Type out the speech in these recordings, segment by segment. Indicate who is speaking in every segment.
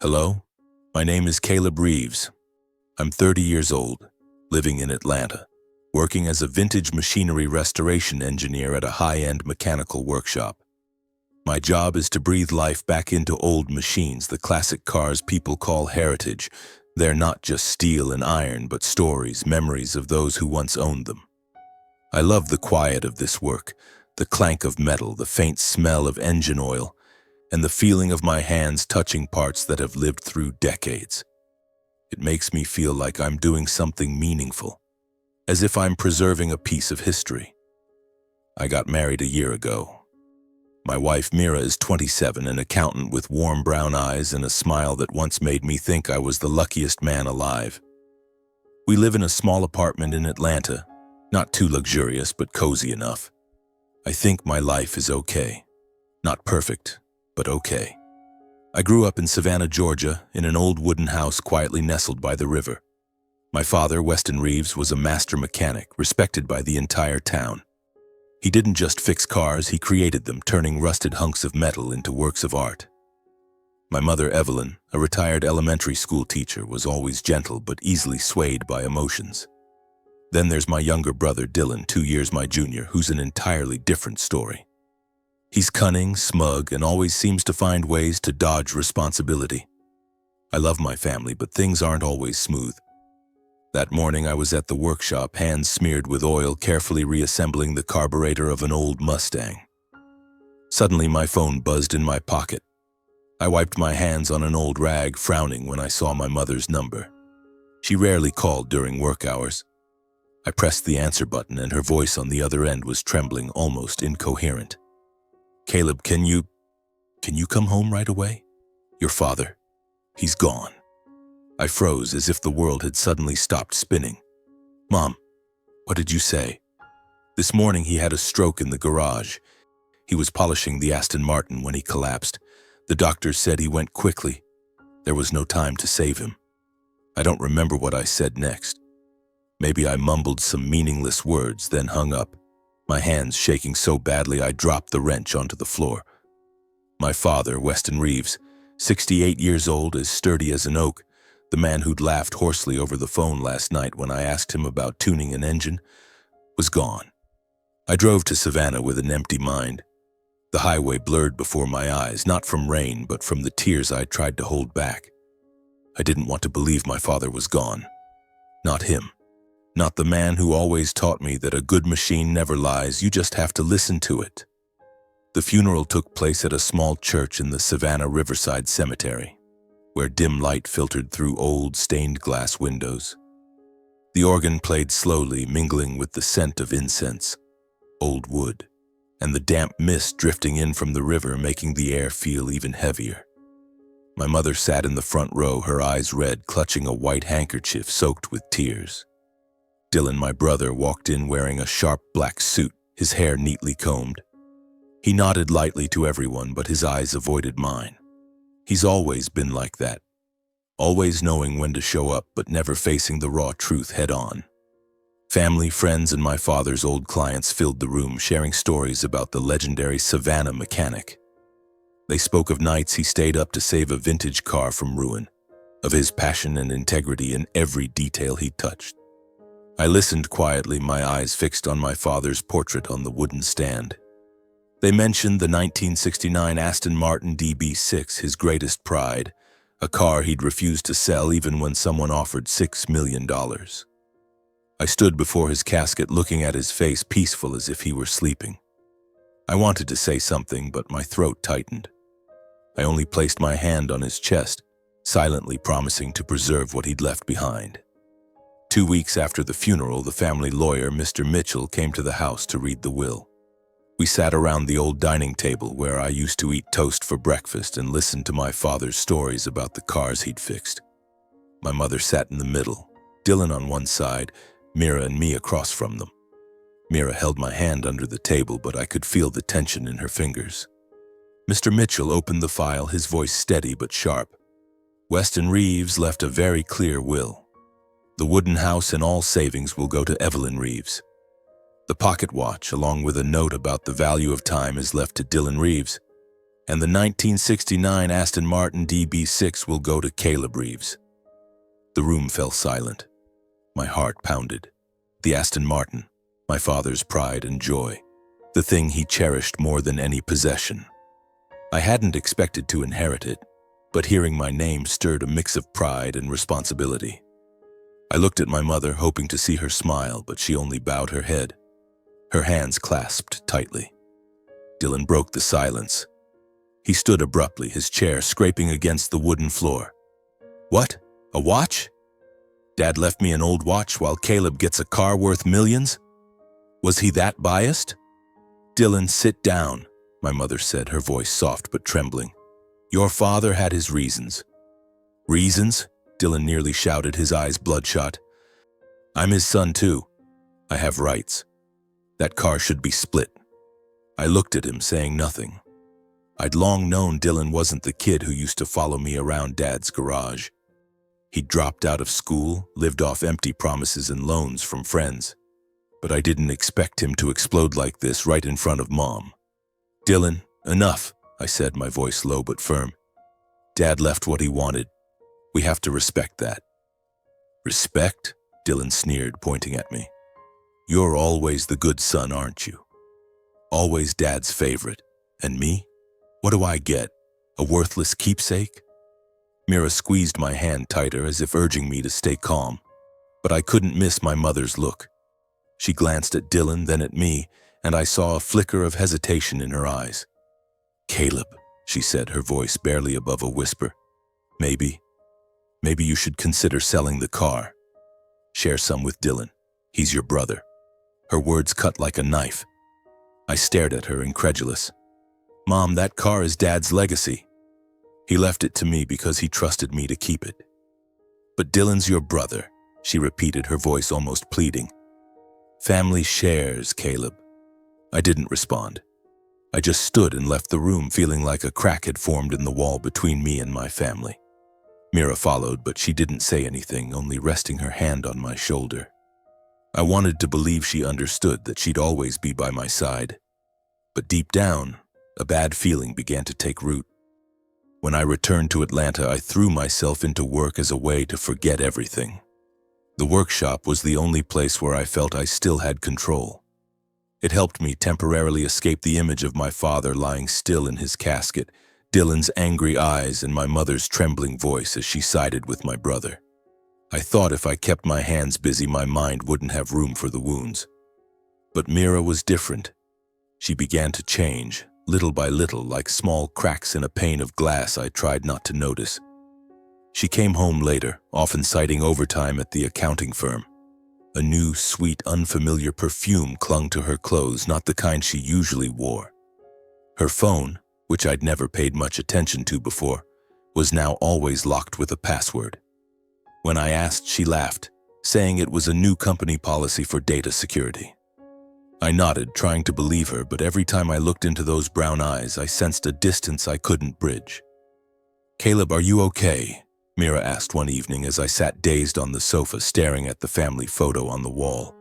Speaker 1: Hello, my name is Caleb Reeves. I'm 30 years old, living in Atlanta, working as a vintage machinery restoration engineer at a high-end mechanical workshop. My job is to breathe life back into old machines, the classic cars people call heritage. They're not just steel and iron, but stories, memories of those who once owned them. I love the quiet of this work, the clank of metal, the faint smell of engine oil, and the feeling of my hands touching parts that have lived through decades. It makes me feel like I'm doing something meaningful, as if I'm preserving a piece of history. I got married a year ago. My wife Mira is 27, an accountant with warm brown eyes and a smile that once made me think I was the luckiest man alive. We live in a small apartment in Atlanta, not too luxurious but cozy enough. I think my life is okay. Not perfect, but okay. I grew up in Savannah, Georgia, in an old wooden house quietly nestled by the river. My father, Weston Reeves, was a master mechanic, respected by the entire town. He didn't just fix cars, he created them, turning rusted hunks of metal into works of art. My mother, Evelyn, a retired elementary school teacher, was always gentle but easily swayed by emotions. Then there's my younger brother, Dylan, 2 years my junior, who's an entirely different story. He's cunning, smug, and always seems to find ways to dodge responsibility. I love my family, but things aren't always smooth. That morning I was at the workshop, hands smeared with oil, carefully reassembling the carburetor of an old Mustang. Suddenly my phone buzzed in my pocket. I wiped my hands on an old rag, frowning when I saw my mother's number. She rarely called during work hours. I pressed the answer button and her voice on the other end was trembling, almost incoherent. "Caleb, can you come home right away? Your father, he's gone." I froze as if the world had suddenly stopped spinning. "Mom, what did you say?" "This morning he had a stroke in the garage. He was polishing the Aston Martin when he collapsed. The doctors said he went quickly. There was no time to save him." I don't remember what I said next. Maybe I mumbled some meaningless words, then hung up, my hands shaking so badly I dropped the wrench onto the floor. My father, Weston Reeves, 68 years old, as sturdy as an oak, the man who'd laughed hoarsely over the phone last night when I asked him about tuning an engine, was gone. I drove to Savannah with an empty mind. The highway blurred before my eyes, not from rain, but from the tears I tried to hold back. I didn't want to believe my father was gone. Not him. Not the man who always taught me that a good machine never lies, you just have to listen to it. The funeral took place at a small church in the Savannah Riverside Cemetery, where dim light filtered through old, stained glass windows. The organ played slowly, mingling with the scent of incense, old wood, and the damp mist drifting in from the river, making the air feel even heavier. My mother sat in the front row, her eyes red, clutching a white handkerchief soaked with tears. Dylan, my brother, walked in wearing a sharp black suit, his hair neatly combed. He nodded lightly to everyone, but his eyes avoided mine. He's always been like that, always knowing when to show up, but never facing the raw truth head-on. Family, friends, and my father's old clients filled the room, sharing stories about the legendary Savannah mechanic. They spoke of nights he stayed up to save a vintage car from ruin, of his passion and integrity in every detail he touched. I listened quietly, my eyes fixed on my father's portrait on the wooden stand. They mentioned the 1969 Aston Martin DB6, his greatest pride, a car he'd refused to sell even when someone offered $6 million. I stood before his casket, looking at his face, peaceful as if he were sleeping. I wanted to say something, but my throat tightened. I only placed my hand on his chest, silently promising to preserve what he'd left behind. 2 weeks after the funeral, the family lawyer, Mr. Mitchell, came to the house to read the will. We sat around the old dining table where I used to eat toast for breakfast and listen to my father's stories about the cars he'd fixed. My mother sat in the middle, Dylan on one side, Mira and me across from them. Mira held my hand under the table, but I could feel the tension in her fingers. Mr. Mitchell opened the file, his voice steady but sharp. "Weston Reeves left a very clear will. The wooden house and all savings will go to Evelyn Reeves. The pocket watch, along with a note about the value of time, is left to Dylan Reeves. And the 1969 Aston Martin DB6 will go to Caleb Reeves. The room fell silent. My heart pounded. The Aston Martin, my father's pride and joy, the thing he cherished more than any possession. I hadn't expected to inherit it, but hearing my name stirred a mix of pride and responsibility. I looked at my mother, hoping to see her smile, but she only bowed her head, her hands clasped tightly. Dylan broke the silence. He stood abruptly, his chair scraping against the wooden floor. "What? A watch? Dad left me an old watch while Caleb gets a car worth millions? Was he that biased?" "Dylan, sit down," my mother said, her voice soft but trembling. "Your father had his reasons." "Reasons?" Dylan nearly shouted, his eyes bloodshot. "I'm his son too. I have rights. That car should be split." I looked at him, saying nothing. I'd long known Dylan wasn't the kid who used to follow me around Dad's garage. He'd dropped out of school, lived off empty promises and loans from friends. But I didn't expect him to explode like this right in front of Mom. "Dylan, enough," I said, my voice low but firm. "Dad left what he wanted. We have to respect that." "Respect?" Dylan sneered, pointing at me. "You're always the good son, aren't you? Always Dad's favorite. And me? What do I get? A worthless keepsake?" Mira squeezed my hand tighter, as if urging me to stay calm. But I couldn't miss my mother's look. She glanced at Dylan, then at me, and I saw a flicker of hesitation in her eyes. "Caleb," she said, her voice barely above a whisper. Maybe you should consider selling the car. Share some with Dylan. He's your brother." Her words cut like a knife. I stared at her, incredulous. "Mom, that car is Dad's legacy. He left it to me because he trusted me to keep it." "But Dylan's your brother," she repeated, her voice almost pleading. "Family shares, Caleb." I didn't respond. I just stood and left the room, feeling like a crack had formed in the wall between me and my family. Mira followed, but she didn't say anything, only resting her hand on my shoulder. I wanted to believe she understood, that she'd always be by my side. But deep down, a bad feeling began to take root. When I returned to Atlanta, I threw myself into work as a way to forget everything. The workshop was the only place where I felt I still had control. It helped me temporarily escape the image of my father lying still in his casket, Dylan's angry eyes, and my mother's trembling voice as she sided with my brother. I thought if I kept my hands busy, my mind wouldn't have room for the wounds. But Mira was different. She began to change, little by little, like small cracks in a pane of glass I tried not to notice. She came home later, often citing overtime at the accounting firm. A new, sweet, unfamiliar perfume clung to her clothes, not the kind she usually wore. Her phone, which I'd never paid much attention to before, was now always locked with a password. When I asked, she laughed, saying it was a new company policy for data security. I nodded, trying to believe her, but every time I looked into those brown eyes, I sensed a distance I couldn't bridge. "Caleb, are you okay?" Mira asked one evening as I sat dazed on the sofa, staring at the family photo on the wall.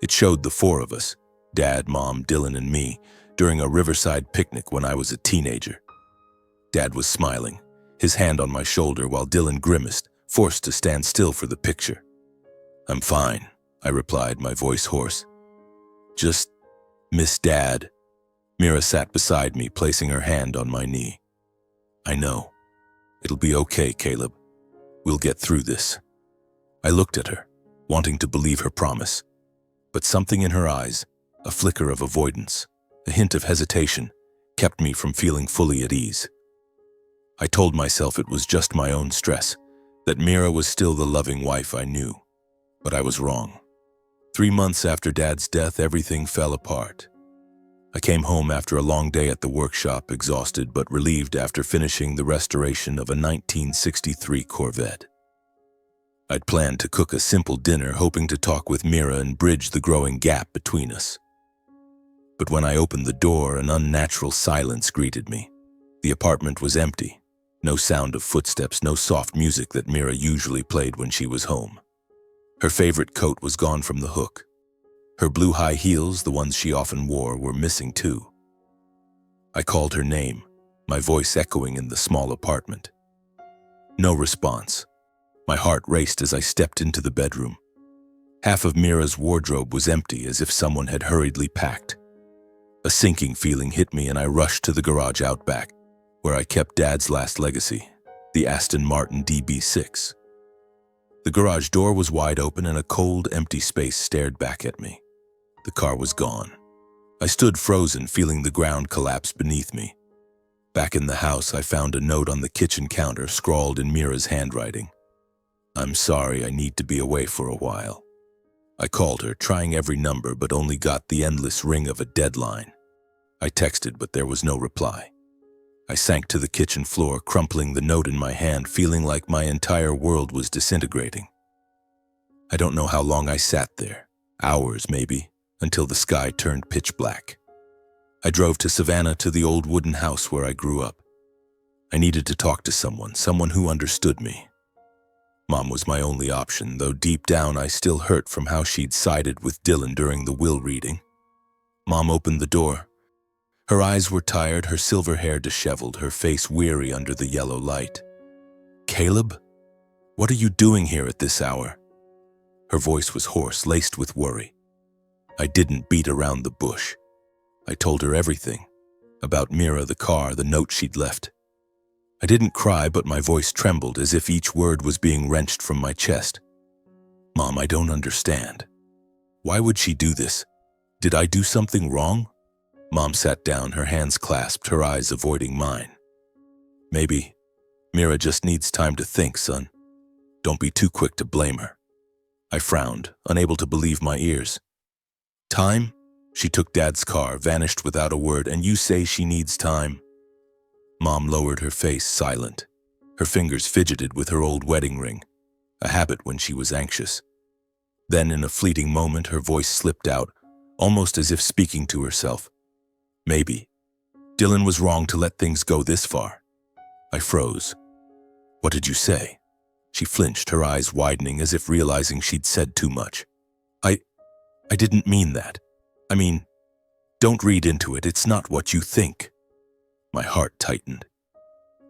Speaker 1: It showed the four of us, Dad, Mom, Dylan, and me, during a riverside picnic when I was a teenager. Dad was smiling, his hand on my shoulder, while Dylan grimaced, forced to stand still for the picture. "I'm fine," I replied, my voice hoarse. "Just miss Dad." Mira sat beside me, placing her hand on my knee. "I know. It'll be okay, Caleb. We'll get through this." I looked at her, wanting to believe her promise. But something in her eyes, a flicker of avoidance, a hint of hesitation, kept me from feeling fully at ease. I told myself it was just my own stress, that Mira was still the loving wife I knew. But I was wrong. 3 months after Dad's death, everything fell apart. I came home after a long day at the workshop, exhausted but relieved after finishing the restoration of a 1963 Corvette. I'd planned to cook a simple dinner, hoping to talk with Mira and bridge the growing gap between us. But when I opened the door, an unnatural silence greeted me. The apartment was empty. No sound of footsteps, no soft music that Mira usually played when she was home. Her favorite coat was gone from the hook. Her blue high heels, the ones she often wore, were missing too. I called her name, my voice echoing in the small apartment. No response. My heart raced as I stepped into the bedroom. Half of Mira's wardrobe was empty, as if someone had hurriedly packed. A sinking feeling hit me and I rushed to the garage out back, where I kept Dad's last legacy, the Aston Martin DB6. The garage door was wide open and a cold, empty space stared back at me. The car was gone. I stood frozen, feeling the ground collapse beneath me. Back in the house, I found a note on the kitchen counter scrawled in Mira's handwriting. "I'm sorry, I need to be away for a while." I called her, trying every number, but only got the endless ring of a deadline. I texted, but there was no reply. I sank to the kitchen floor, crumpling the note in my hand, feeling like my entire world was disintegrating. I don't know how long I sat there, hours maybe, until the sky turned pitch black. I drove to Savannah, to the old wooden house where I grew up. I needed to talk to someone who understood me. Mom was my only option, though deep down I still hurt from how she'd sided with Dylan during the will reading. Mom opened the door. Her eyes were tired, her silver hair disheveled, her face weary under the yellow light. "Caleb, what are you doing here at this hour?" Her voice was hoarse, laced with worry. I didn't beat around the bush. I told her everything. About Mira, the car, the note she'd left. I didn't cry, but my voice trembled as if each word was being wrenched from my chest. "Mom, I don't understand. Why would she do this? Did I do something wrong?" Mom sat down, her hands clasped, her eyes avoiding mine. "Maybe Mira just needs time to think, son. Don't be too quick to blame her." I frowned, unable to believe my ears. "Time?" She took Dad's car, vanished without a word, and you say she needs time? Mom lowered her face, silent. Her fingers fidgeted with her old wedding ring, a habit when she was anxious. Then, in a fleeting moment, her voice slipped out, almost as if speaking to herself. "Maybe. Dylan was wrong to let things go this far." I froze. "What did you say?" She flinched, her eyes widening as if realizing she'd said too much. I didn't mean that. I mean, don't read into it. It's not what you think." My heart tightened.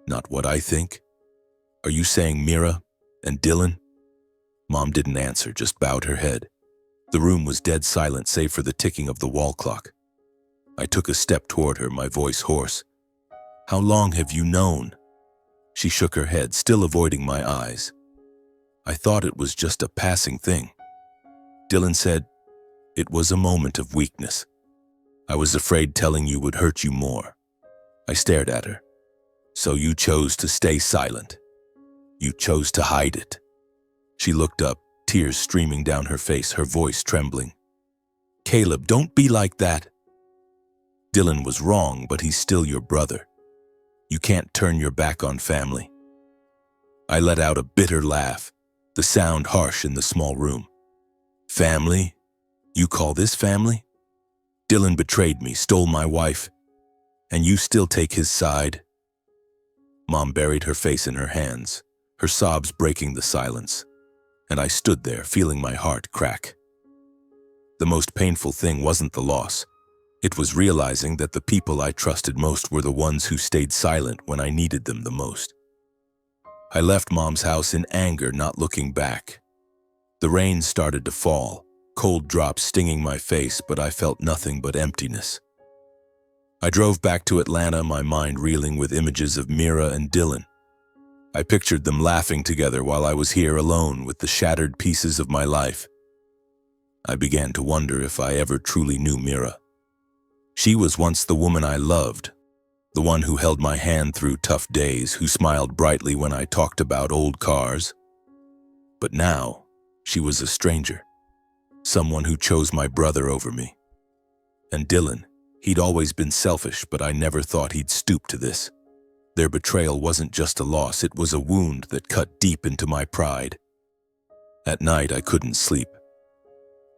Speaker 1: "Not what I think? Are you saying Mira and Dylan?" Mom didn't answer, just bowed her head. The room was dead silent save for the ticking of the wall clock. I took a step toward her, my voice hoarse. "How long have you known?" She shook her head, still avoiding my eyes. "I thought it was just a passing thing." Dylan said, "It was a moment of weakness. I was afraid telling you would hurt you more." I stared at her. "So you chose to stay silent. You chose to hide it." She looked up, tears streaming down her face, her voice trembling. "Caleb, don't be like that. Dylan was wrong, but he's still your brother. You can't turn your back on family." I let out a bitter laugh, the sound harsh in the small room. "Family? You call this family? Dylan betrayed me, stole my wife, and you still take his side?" Mom buried her face in her hands, her sobs breaking the silence, and I stood there, feeling my heart crack. The most painful thing wasn't the loss. It was realizing that the people I trusted most were the ones who stayed silent when I needed them the most. I left Mom's house in anger, not looking back. The rain started to fall, cold drops stinging my face, but I felt nothing but emptiness. I drove back to Atlanta, my mind reeling with images of Mira and Dylan. I pictured them laughing together while I was here alone with the shattered pieces of my life. I began to wonder if I ever truly knew Mira. She was once the woman I loved, the one who held my hand through tough days, who smiled brightly when I talked about old cars. But now, she was a stranger, someone who chose my brother over me. And Dylan, he'd always been selfish, but I never thought he'd stoop to this. Their betrayal wasn't just a loss, it was a wound that cut deep into my pride. At night, I couldn't sleep.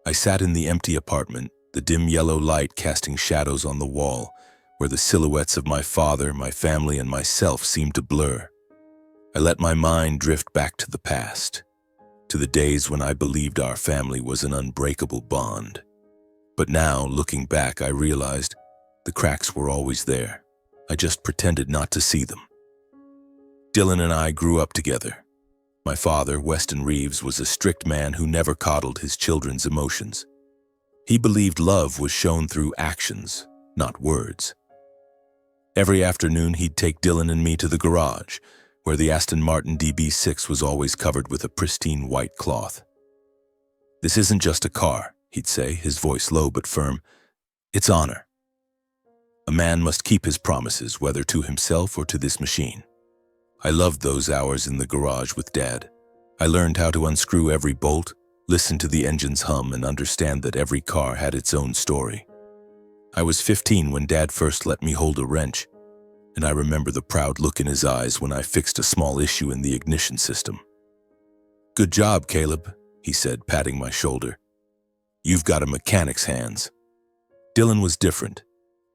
Speaker 1: I sat in the empty apartment, the dim yellow light casting shadows on the wall, where the silhouettes of my father, my family, and myself seemed to blur. I let my mind drift back to the past, to the days when I believed our family was an unbreakable bond. But now, looking back, I realized the cracks were always there. I just pretended not to see them. Dylan and I grew up together. My father, Weston Reeves, was a strict man who never coddled his children's emotions. He believed love was shown through actions, not words. Every afternoon, he'd take Dylan and me to the garage, where the Aston Martin DB6 was always covered with a pristine white cloth. "This isn't just a car," he'd say, his voice low but firm. "It's honor. A man must keep his promises, whether to himself or to this machine." I loved those hours in the garage with Dad. I learned how to unscrew every bolt, listen to the engine's hum, and understand that every car had its own story. I was 15 when Dad first let me hold a wrench, and I remember the proud look in his eyes when I fixed a small issue in the ignition system. "Good job, Caleb," he said, patting my shoulder. "You've got a mechanic's hands." Dylan was different.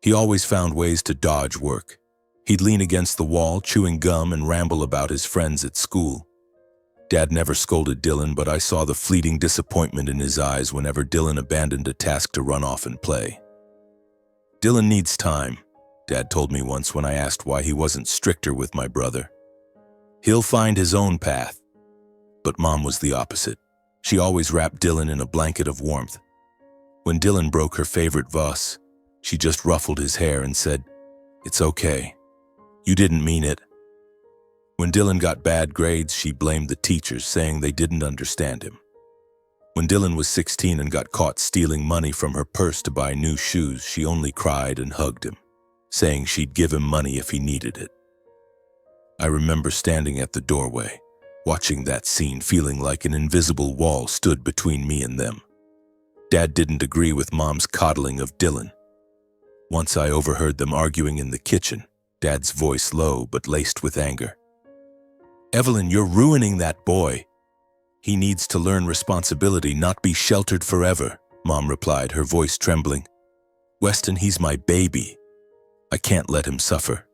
Speaker 1: He always found ways to dodge work. He'd lean against the wall, chewing gum, and ramble about his friends at school. Dad never scolded Dylan, but I saw the fleeting disappointment in his eyes whenever Dylan abandoned a task to run off and play. "Dylan needs time," Dad told me once when I asked why he wasn't stricter with my brother. "He'll find his own path." But Mom was the opposite. She always wrapped Dylan in a blanket of warmth. When Dylan broke her favorite vase, she just ruffled his hair and said, "It's okay. You didn't mean it." When Dylan got bad grades, she blamed the teachers, saying they didn't understand him. When Dylan was 16 and got caught stealing money from her purse to buy new shoes, she only cried and hugged him, saying she'd give him money if he needed it. I remember standing at the doorway, watching that scene, feeling like an invisible wall stood between me and them. Dad didn't agree with Mom's coddling of Dylan. Once I overheard them arguing in the kitchen, Dad's voice low but laced with anger. "Evelyn, you're ruining that boy. He needs to learn responsibility, not be sheltered forever," Mom replied, her voice trembling. "Weston, he's my baby. I can't let him suffer."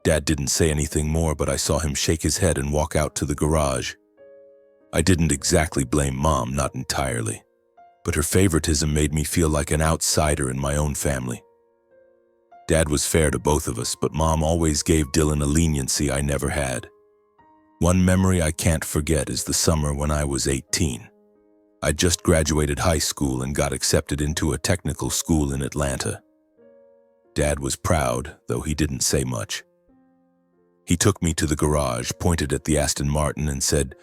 Speaker 1: Dad didn't say anything more, but I saw him shake his head and walk out to the garage. I didn't exactly blame Mom, not entirely, but her favoritism made me feel like an outsider in my own family. Dad was fair to both of us, but Mom always gave Dylan a leniency I never had. One memory I can't forget is the summer when I was 18. I'd just graduated high school and got accepted into a technical school in Atlanta. Dad was proud, though he didn't say much. He took me to the garage, pointed at the Aston Martin, and said,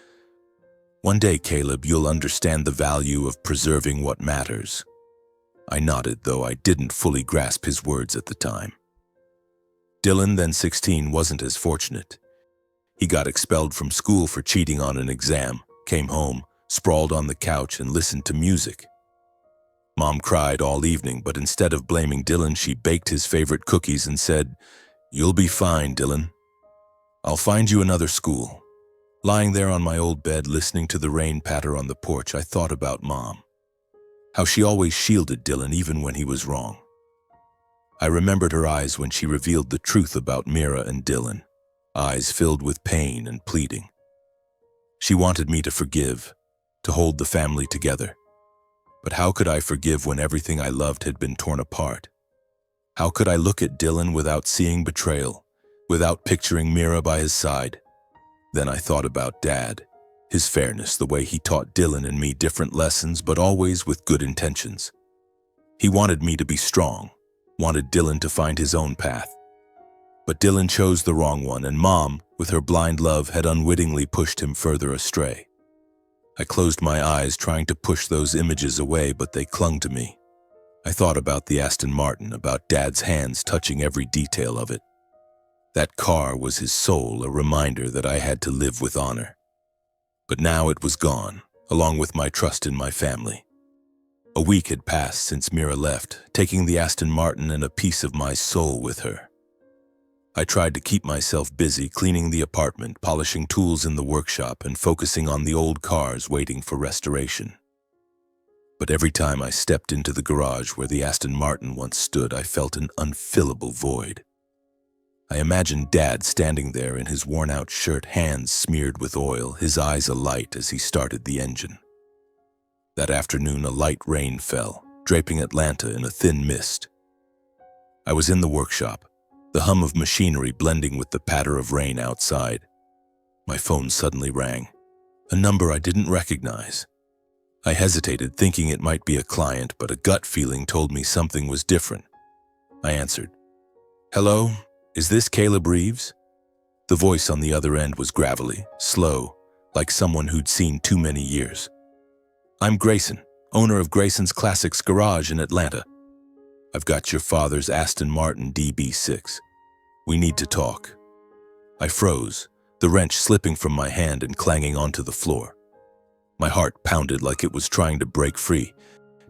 Speaker 1: "One day, Caleb, you'll understand the value of preserving what matters." I nodded, though I didn't fully grasp his words at the time. Dylan, then 16, wasn't as fortunate. He got expelled from school for cheating on an exam, came home, sprawled on the couch, and listened to music. Mom cried all evening, but instead of blaming Dylan, she baked his favorite cookies and said, "You'll be fine, Dylan. I'll find you another school." Lying there on my old bed, listening to the rain patter on the porch, I thought about Mom. How she always shielded Dylan even when he was wrong. I remembered her eyes when she revealed the truth about Mira and Dylan, eyes filled with pain and pleading. She wanted me to forgive, to hold the family together. But how could I forgive when everything I loved had been torn apart? How could I look at Dylan without seeing betrayal, without picturing Mira by his side? Then I thought about Dad. His fairness, the way he taught Dylan and me different lessons, but always with good intentions. He wanted me to be strong, wanted Dylan to find his own path. But Dylan chose the wrong one, and Mom, with her blind love, had unwittingly pushed him further astray. I closed my eyes, trying to push those images away, but they clung to me. I thought about the Aston Martin, about Dad's hands touching every detail of it. That car was his soul, a reminder that I had to live with honor. But now it was gone, along with my trust in my family. A week had passed since Mira left, taking the Aston Martin and a piece of my soul with her. I tried to keep myself busy, cleaning the apartment, polishing tools in the workshop, and focusing on the old cars waiting for restoration. But every time I stepped into the garage where the Aston Martin once stood, I felt an unfillable void. I imagined Dad standing there in his worn-out shirt, hands smeared with oil, his eyes alight as he started the engine. That afternoon, a light rain fell, draping Atlanta in a thin mist. I was in the workshop, the hum of machinery blending with the patter of rain outside. My phone suddenly rang, a number I didn't recognize. I hesitated, thinking it might be a client, but a gut feeling told me something was different. I answered. "Hello, is this Caleb Reeves?" The voice on the other end was gravelly, slow, like someone who'd seen too many years. "I'm Grayson, owner of Grayson's Classics Garage in Atlanta. I've got your father's Aston Martin DB6. We need to talk." I froze, the wrench slipping from my hand and clanging onto the floor. My heart pounded like it was trying to break free.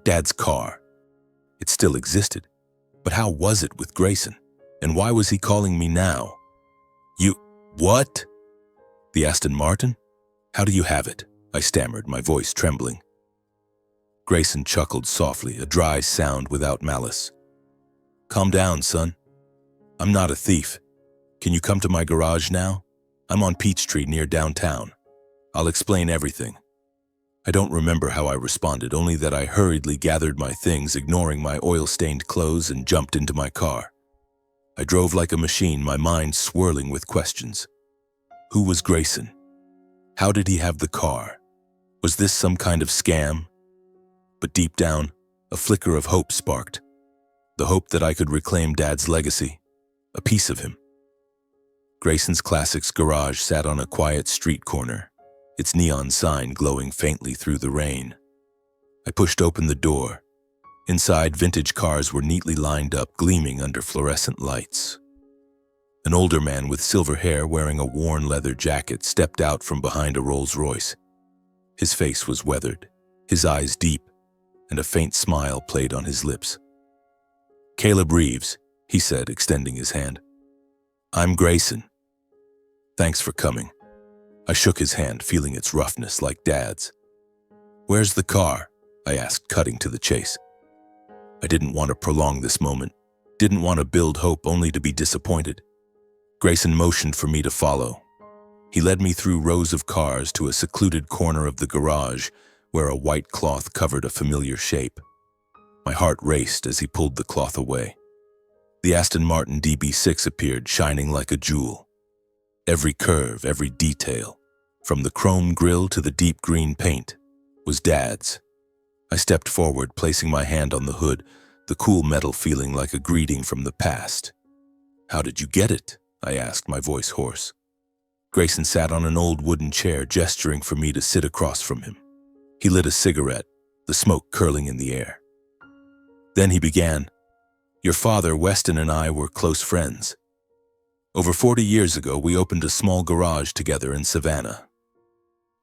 Speaker 1: Dad's car. It still existed. But how was it with Grayson? And why was he calling me now? What? The Aston Martin? How do you have it? I stammered, my voice trembling. Grayson chuckled softly, a dry sound without malice. "Calm down, son. I'm not a thief. Can you come to my garage now? I'm on Peachtree near downtown. I'll explain everything." I don't remember how I responded, only that I hurriedly gathered my things, ignoring my oil-stained clothes, and jumped into my car. I drove like a machine, my mind swirling with questions. Who was Grayson? How did he have the car? Was this some kind of scam? But deep down, a flicker of hope sparked. The hope that I could reclaim Dad's legacy, a piece of him. Grayson's Classics Garage sat on a quiet street corner, its neon sign glowing faintly through the rain. I pushed open the door. Inside, vintage cars were neatly lined up, gleaming under fluorescent lights. An older man with silver hair wearing a worn leather jacket stepped out from behind a Rolls-Royce. His face was weathered, his eyes deep, and a faint smile played on his lips. "Caleb Reeves," he said, extending his hand. "I'm Grayson. Thanks for coming." I shook his hand, feeling its roughness like Dad's. "Where's the car?" I asked, cutting to the chase. I didn't want to prolong this moment, didn't want to build hope only to be disappointed. Grayson motioned for me to follow. He led me through rows of cars to a secluded corner of the garage where a white cloth covered a familiar shape. My heart raced as he pulled the cloth away. The Aston Martin DB6 appeared, shining like a jewel. Every curve, every detail, from the chrome grille to the deep green paint, was Dad's. I stepped forward, placing my hand on the hood, the cool metal feeling like a greeting from the past. "How did you get it?" I asked, my voice hoarse. Grayson sat on an old wooden chair, gesturing for me to sit across from him. He lit a cigarette, the smoke curling in the air. Then he began. "Your father, Weston, and I were close friends. Over 40 years ago, we opened a small garage together in Savannah.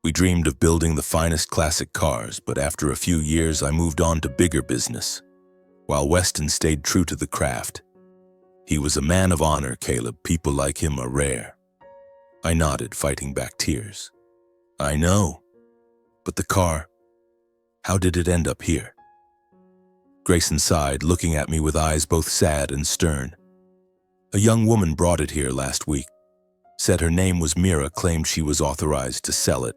Speaker 1: We dreamed of building the finest classic cars, but after a few years, I moved on to bigger business, while Weston stayed true to the craft. He was a man of honor, Caleb. People like him are rare." I nodded, fighting back tears. "I know. But the car, how did it end up here?" Grayson sighed, looking at me with eyes both sad and stern. "A young woman brought it here last week. Said her name was Mira, claimed she was authorized to sell it.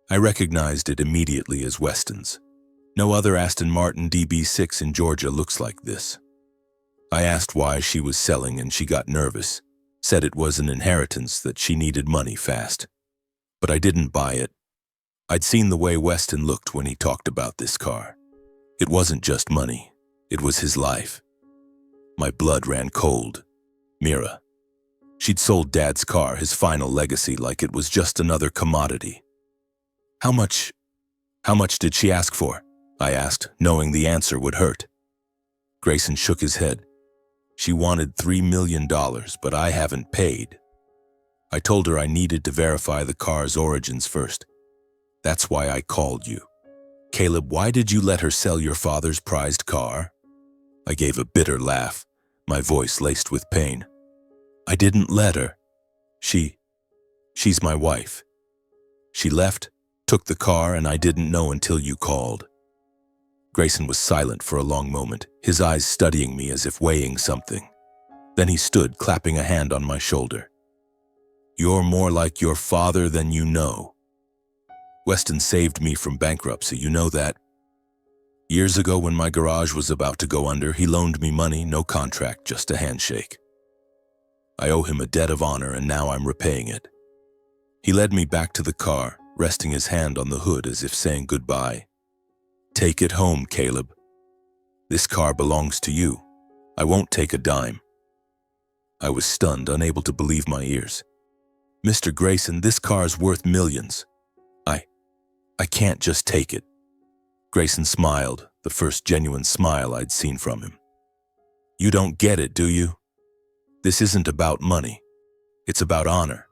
Speaker 1: I recognized it immediately as Weston's. No other Aston Martin DB6 in Georgia looks like this. I asked why she was selling and she got nervous, said it was an inheritance, that she needed money fast. But I didn't buy it. I'd seen the way Weston looked when he talked about this car. It wasn't just money, it was his life. My blood ran cold. Mira. She'd sold Dad's car, his final legacy, like it was just another commodity. How much did she ask for?" I asked, knowing the answer would hurt. Grayson shook his head. "She wanted $3 million, but I haven't paid. I told her I needed to verify the car's origins first. That's why I called you. Caleb, why did you let her sell your father's prized car?" I gave a bitter laugh, my voice laced with pain. "I didn't let her. She's my wife. She left, took the car, and I didn't know until you called." Grayson was silent for a long moment, his eyes studying me as if weighing something. Then he stood, clapping a hand on my shoulder. "You're more like your father than you know. Weston saved me from bankruptcy, you know that. Years ago when my garage was about to go under, he loaned me money, no contract, just a handshake. I owe him a debt of honor, and now I'm repaying it. He led me back to the car, resting his hand on the hood as if saying goodbye. Take it home, Caleb. This car belongs to you. I won't take a dime. I was stunned, unable to believe my ears. Mr. Grayson, this car's worth millions. I can't just take it. Grayson smiled, the first genuine smile I'd seen from him. You don't get it, do you? This isn't about money. It's about honor.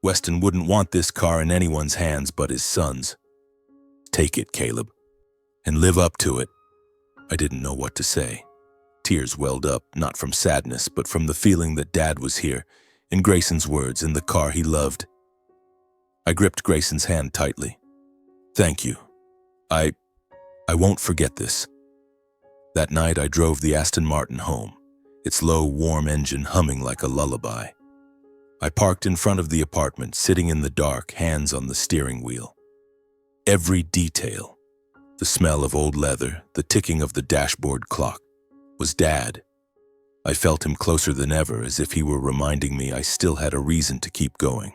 Speaker 1: Weston wouldn't want this car in anyone's hands but his son's. Take it, Caleb, and live up to it. I didn't know what to say. Tears welled up, not from sadness, but from the feeling that Dad was here, in Grayson's words, in the car he loved. I gripped Grayson's hand tightly. Thank you. I won't forget this. That night I drove the Aston Martin home, its low, warm engine humming like a lullaby. I parked in front of the apartment, sitting in the dark, hands on the steering wheel. Every detail, the smell of old leather, the ticking of the dashboard clock, was Dad. I felt him closer than ever, as if he were reminding me I still had a reason to keep going.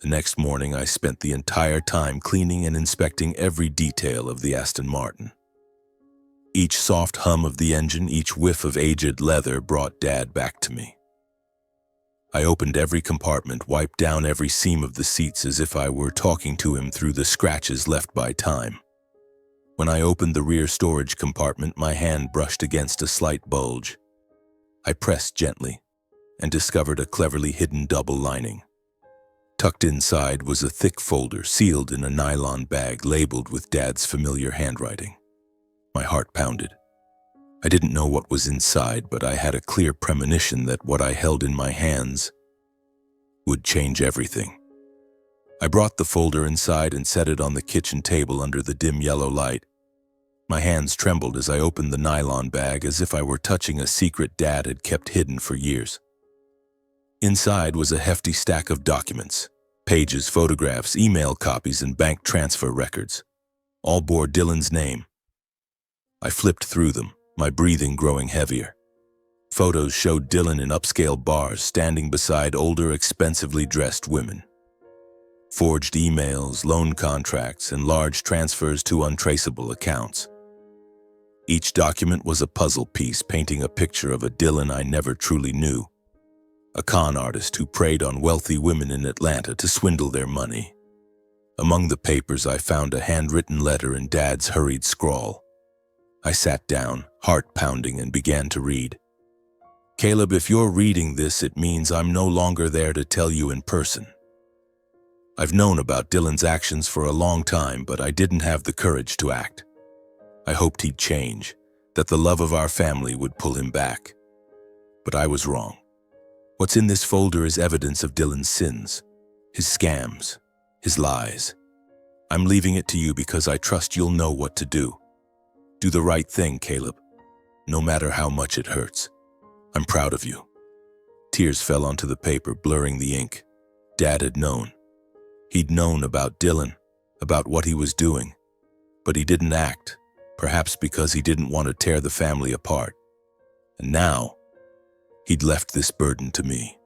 Speaker 1: The next morning, I spent the entire time cleaning and inspecting every detail of the Aston Martin. Each soft hum of the engine, each whiff of aged leather brought Dad back to me. I opened every compartment, wiped down every seam of the seats as if I were talking to him through the scratches left by time. When I opened the rear storage compartment, my hand brushed against a slight bulge. I pressed gently and discovered a cleverly hidden double lining. Tucked inside was a thick folder sealed in a nylon bag labeled with Dad's familiar handwriting. My heart pounded. I didn't know what was inside, but I had a clear premonition that what I held in my hands would change everything. I brought the folder inside and set it on the kitchen table under the dim yellow light. My hands trembled as I opened the nylon bag, as if I were touching a secret Dad had kept hidden for years. Inside was a hefty stack of documents, pages, photographs, email copies, and bank transfer records. All bore Dylan's name. I flipped through them, my breathing growing heavier. Photos showed Dylan in upscale bars, standing beside older, expensively dressed women. Forged emails, loan contracts, and large transfers to untraceable accounts. Each document was a puzzle piece painting a picture of a Dylan I never truly knew. A con artist who preyed on wealthy women in Atlanta to swindle their money. Among the papers, I found a handwritten letter in Dad's hurried scrawl. I sat down, heart pounding, and began to read. Caleb, if you're reading this, it means I'm no longer there to tell you in person. I've known about Dylan's actions for a long time, but I didn't have the courage to act. I hoped he'd change, that the love of our family would pull him back. But I was wrong. What's in this folder is evidence of Dylan's sins, his scams, his lies. I'm leaving it to you because I trust you'll know what to do. Do the right thing, Caleb, no matter how much it hurts. I'm proud of you. Tears fell onto the paper, blurring the ink. Dad had known. He'd known about Dylan, about what he was doing, but he didn't act, perhaps because he didn't want to tear the family apart. And now, he'd left this burden to me.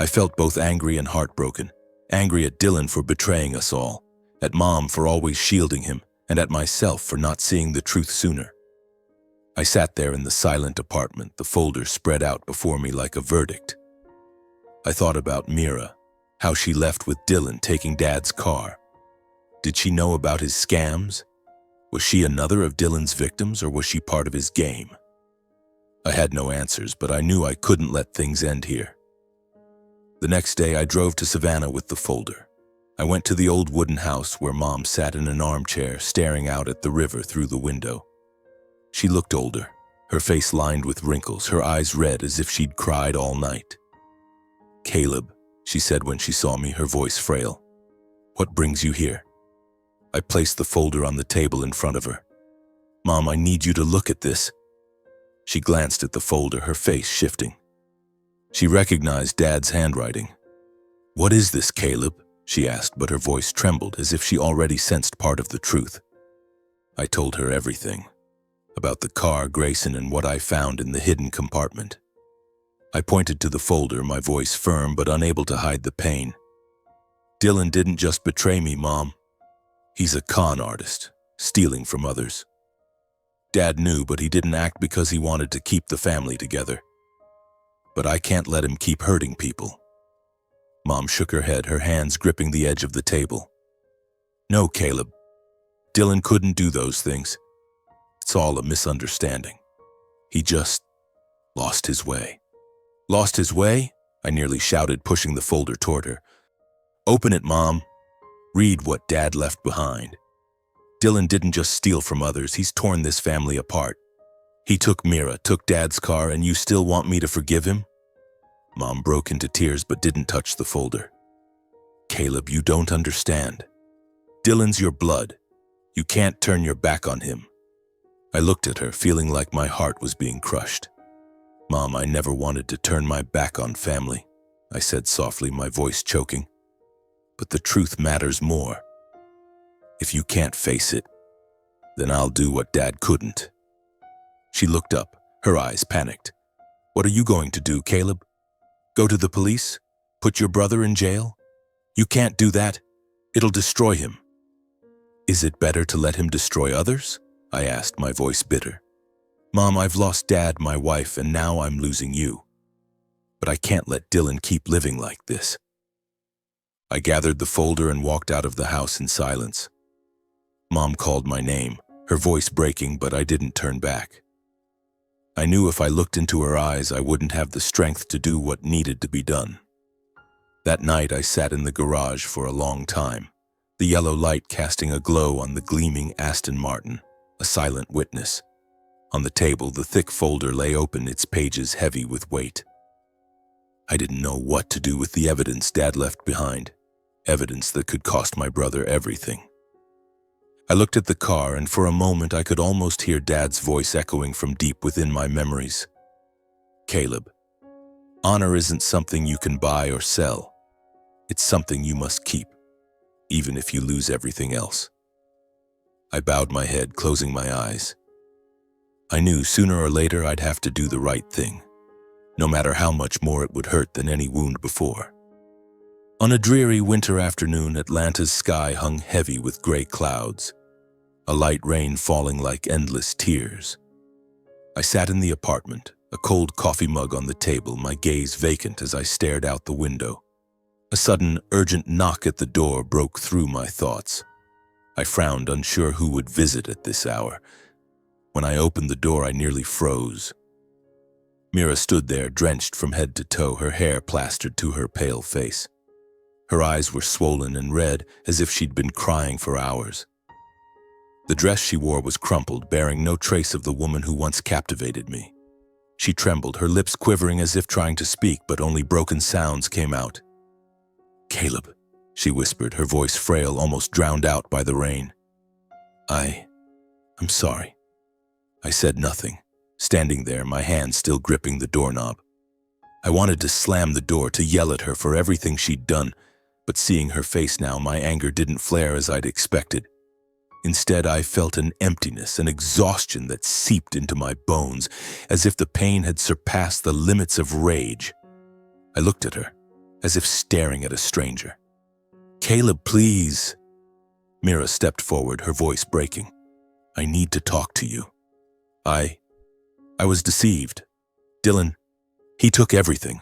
Speaker 1: I felt both angry and heartbroken, angry at Dylan for betraying us all, at Mom for always shielding him, and at myself for not seeing the truth sooner. I sat there in the silent apartment, the folder spread out before me like a verdict. I thought about Mira, how she left with Dylan, taking Dad's car. Did she know about his scams? Was she another of Dylan's victims, or was she part of his game? I had no answers, but I knew I couldn't let things end here. The next day, I drove to Savannah with the folder. I went to the old wooden house where Mom sat in an armchair, staring out at the river through the window. She looked older, her face lined with wrinkles, her eyes red as if she'd cried all night. Caleb, she said when she saw me, her voice frail. What brings you here? I placed the folder on the table in front of her. Mom, I need you to look at this. She glanced at the folder, her face shifting. She recognized Dad's handwriting. What is this, Caleb? She asked, but her voice trembled as if she already sensed part of the truth. I told her everything. About the car, Grayson, and what I found in the hidden compartment. I pointed to the folder, my voice firm but unable to hide the pain. Dylan didn't just betray me, Mom. He's a con artist, stealing from others. Dad knew, but he didn't act because he wanted to keep the family together. But I can't let him keep hurting people. Mom shook her head, her hands gripping the edge of the table. No, Caleb. Dylan couldn't do those things. It's all a misunderstanding. He just lost his way. Lost his way? I nearly shouted, pushing the folder toward her. Open it, Mom. Read what Dad left behind. Dylan didn't just steal from others, he's torn this family apart. He took Mira, took Dad's car, and you still want me to forgive him? Mom broke into tears but didn't touch the folder. Caleb, you don't understand. Dylan's your blood. You can't turn your back on him. I looked at her, feeling like my heart was being crushed. Mom, I never wanted to turn my back on family, I said softly, my voice choking. But the truth matters more. If you can't face it, then I'll do what Dad couldn't. She looked up, her eyes panicked. What are you going to do, Caleb? Go to the police? Put your brother in jail? You can't do that. It'll destroy him. Is it better to let him destroy others? I asked, my voice bitter. Mom, I've lost Dad, my wife, and now I'm losing you. But I can't let Dylan keep living like this. I gathered the folder and walked out of the house in silence. Mom called my name, her voice breaking, but I didn't turn back. I knew if I looked into her eyes, I wouldn't have the strength to do what needed to be done. That night, I sat in the garage for a long time, the yellow light casting a glow on the gleaming Aston Martin, a silent witness. On the table, the thick folder lay open, its pages heavy with weight. I didn't know what to do with the evidence Dad left behind, evidence that could cost my brother everything. I looked at the car, and for a moment I could almost hear Dad's voice echoing from deep within my memories. Caleb, honor isn't something you can buy or sell. It's something you must keep, even if you lose everything else. I bowed my head, closing my eyes. I knew sooner or later I'd have to do the right thing, no matter how much more it would hurt than any wound before. On a dreary winter afternoon, Atlanta's sky hung heavy with gray clouds, a light rain falling like endless tears. I sat in the apartment, a cold coffee mug on the table, my gaze vacant as I stared out the window. A sudden, urgent knock at the door broke through my thoughts. I frowned, unsure who would visit at this hour. When I opened the door, I nearly froze. Mira stood there, drenched from head to toe, her hair plastered to her pale face. Her eyes were swollen and red, as if she'd been crying for hours. The dress she wore was crumpled, bearing no trace of the woman who once captivated me. She trembled, her lips quivering as if trying to speak, but only broken sounds came out. Caleb, she whispered, her voice frail, almost drowned out by the rain. I'm sorry. I said nothing, standing there, my hand still gripping the doorknob. I wanted to slam the door, to yell at her for everything she'd done, but seeing her face now, my anger didn't flare as I'd expected. Instead, I felt an emptiness, an exhaustion that seeped into my bones, as if the pain had surpassed the limits of rage. I looked at her, as if staring at a stranger. Caleb, please. Mira stepped forward, her voice breaking. I need to talk to you. I was deceived. Dylan, he took everything.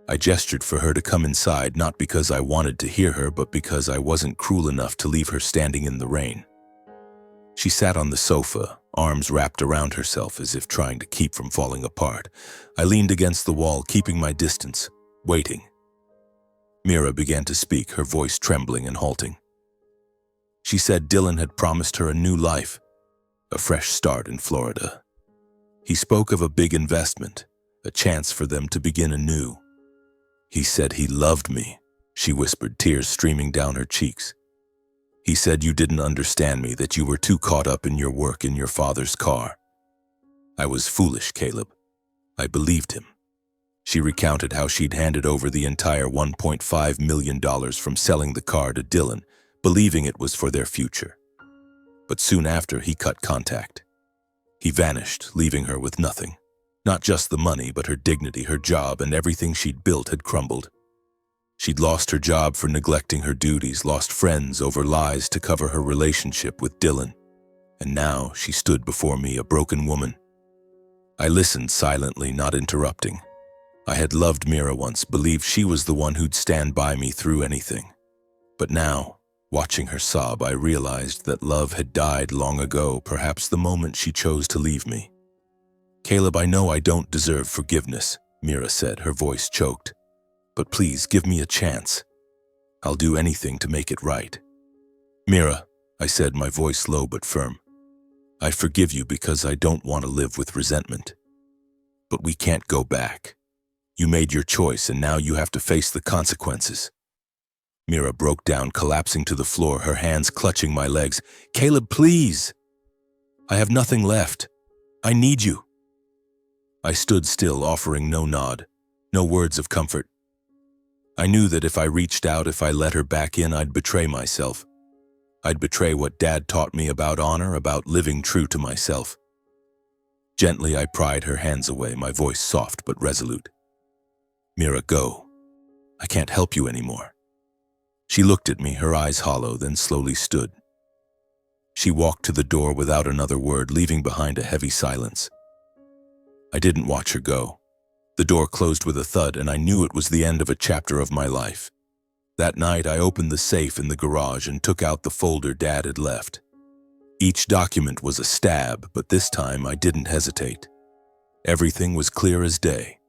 Speaker 1: I gestured for her to come inside, not because I wanted to hear her, but because I wasn't cruel enough to leave her standing in the rain. She sat on the sofa, arms wrapped around herself as if trying to keep from falling apart. I leaned against the wall, keeping my distance, waiting. Mira began to speak, her voice trembling and halting. She said Dylan had promised her a new life, a fresh start in Florida. He spoke of a big investment, a chance for them to begin anew. He said he loved me, she whispered, tears streaming down her cheeks. He said you didn't understand me, that you were too caught up in your work in your father's car. I was foolish, Caleb. I believed him. She recounted how she'd handed over the entire $1.5 million from selling the car to Dylan, believing it was for their future. But soon after, he cut contact. He vanished, leaving her with nothing. Not just the money, but her dignity, her job, and everything she'd built had crumbled. She'd lost her job for neglecting her duties, lost friends over lies to cover her relationship with Dylan, and now she stood before me, a broken woman. I listened silently, not interrupting. I had loved Mira once, believed she was the one who'd stand by me through anything. But now, watching her sob, I realized that love had died long ago, perhaps the moment she chose to leave me. "Caleb, I know I don't deserve forgiveness," Mira said, her voice choked. "But please give me a chance. I'll do anything to make it right." "Mira," I said, my voice low but firm, "I forgive you because I don't want to live with resentment. But we can't go back. You made your choice and now you have to face the consequences." Mira broke down, collapsing to the floor, her hands clutching my legs. "Caleb, please! I have nothing left. I need you." I stood still, offering no nod, no words of comfort. I knew that if I reached out, if I let her back in, I'd betray myself. I'd betray what Dad taught me about honor, about living true to myself. Gently, I pried her hands away, my voice soft but resolute. "Mira, go. I can't help you anymore." She looked at me, her eyes hollow, then slowly stood. She walked to the door without another word, leaving behind a heavy silence. I didn't watch her go. The door closed with a thud, and I knew it was the end of a chapter of my life. That night, I opened the safe in the garage and took out the folder Dad had left. Each document was a stab, but this time I didn't hesitate. Everything was clear as day.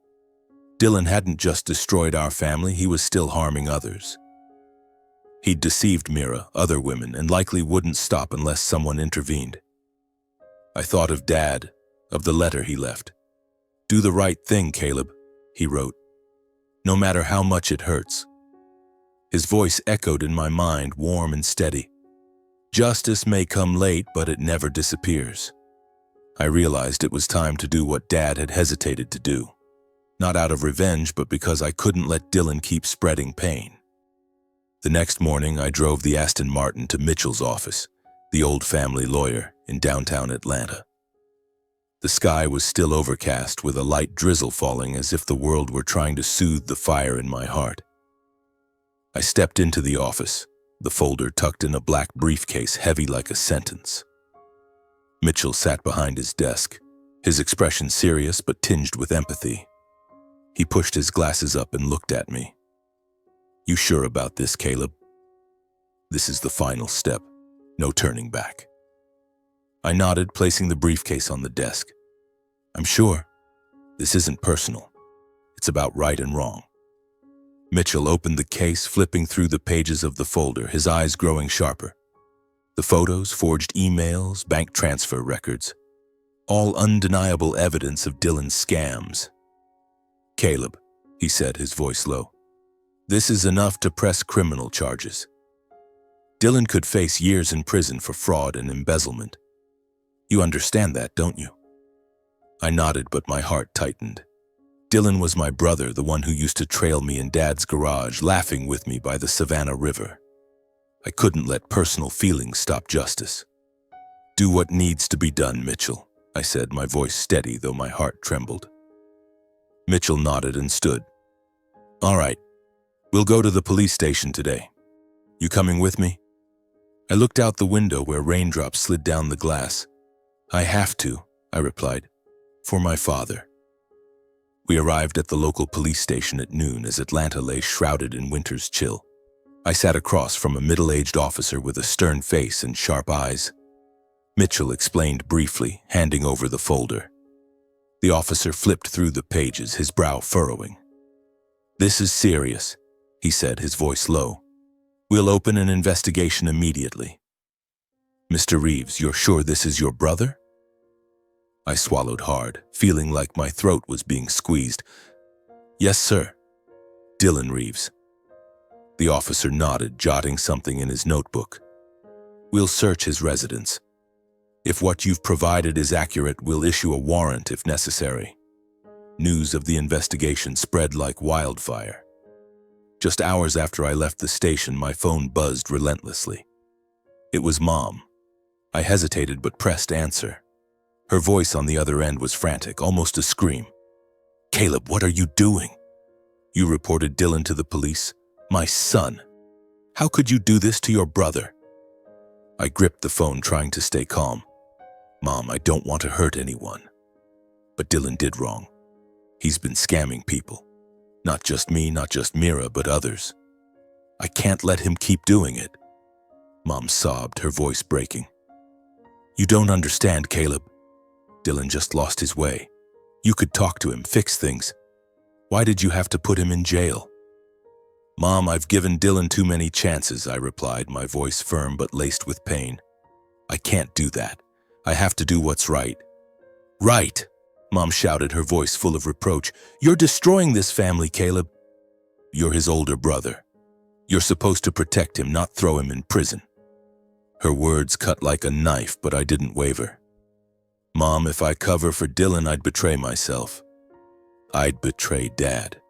Speaker 1: Dylan hadn't just destroyed our family, he was still harming others. He'd deceived Mira, other women, and likely wouldn't stop unless someone intervened. I thought of Dad, of the letter he left. "Do the right thing, Caleb," he wrote. "No matter how much it hurts." His voice echoed in my mind, warm and steady. "Justice may come late, but it never disappears." I realized it was time to do what Dad had hesitated to do. Not out of revenge, but because I couldn't let Dylan keep spreading pain. The next morning, I drove the Aston Martin to Mitchell's office, the old family lawyer in downtown Atlanta. The sky was still overcast, with a light drizzle falling, as if the world were trying to soothe the fire in my heart. I stepped into the office, the folder tucked in a black briefcase heavy like a sentence. Mitchell sat behind his desk, his expression serious but tinged with empathy. He pushed his glasses up and looked at me. "You sure about this, Caleb? This is the final step. No turning back." I nodded, placing the briefcase on the desk. "I'm sure. This isn't personal. It's about right and wrong." Mitchell opened the case, flipping through the pages of the folder, his eyes growing sharper. The photos, forged emails, bank transfer records, all undeniable evidence of Dylan's scams. "Caleb," he said, his voice low, "this is enough to press criminal charges. Dylan could face years in prison for fraud and embezzlement. You understand that, don't you?" I nodded, but my heart tightened. Dylan was my brother, the one who used to trail me in Dad's garage, laughing with me by the Savannah River. I couldn't let personal feelings stop justice. "Do what needs to be done, Mitchell," I said, my voice steady, though my heart trembled. Mitchell nodded and stood. "All right, we'll go to the police station today. You coming with me?" I looked out the window where raindrops slid down the glass. "I have to," I replied, "for my father." We arrived at the local police station at noon as Atlanta lay shrouded in winter's chill. I sat across from a middle-aged officer with a stern face and sharp eyes. Mitchell explained briefly, handing over the folder. The officer flipped through the pages, his brow furrowing. "This is serious," he said, his voice low. "We'll open an investigation immediately." "Mr. Reeves, you're sure this is your brother?" I swallowed hard, feeling like my throat was being squeezed. "Yes, sir. Dylan Reeves." The officer nodded, jotting something in his notebook. "We'll search his residence. If what you've provided is accurate, we'll issue a warrant if necessary." News of the investigation spread like wildfire. Just hours after I left the station, my phone buzzed relentlessly. It was Mom. I hesitated but pressed answer. Her voice on the other end was frantic, almost a scream. "Caleb, what are you doing? You reported Dylan to the police? My son. How could you do this to your brother?" I gripped the phone, trying to stay calm. "Mom, I don't want to hurt anyone. But Dylan did wrong. He's been scamming people. Not just me, not just Mira, but others. I can't let him keep doing it." Mom sobbed, her voice breaking. "You don't understand, Caleb. Dylan just lost his way. You could talk to him, fix things. Why did you have to put him in jail?" "Mom, I've given Dylan too many chances," I replied, my voice firm but laced with pain. "I can't do that. I have to do what's right." "Right!" Mom shouted, her voice full of reproach. "You're destroying this family, Caleb. You're his older brother. You're supposed to protect him, not throw him in prison." Her words cut like a knife, but I didn't waver. "Mom, if I cover for Dylan, I'd betray myself. I'd betray Dad.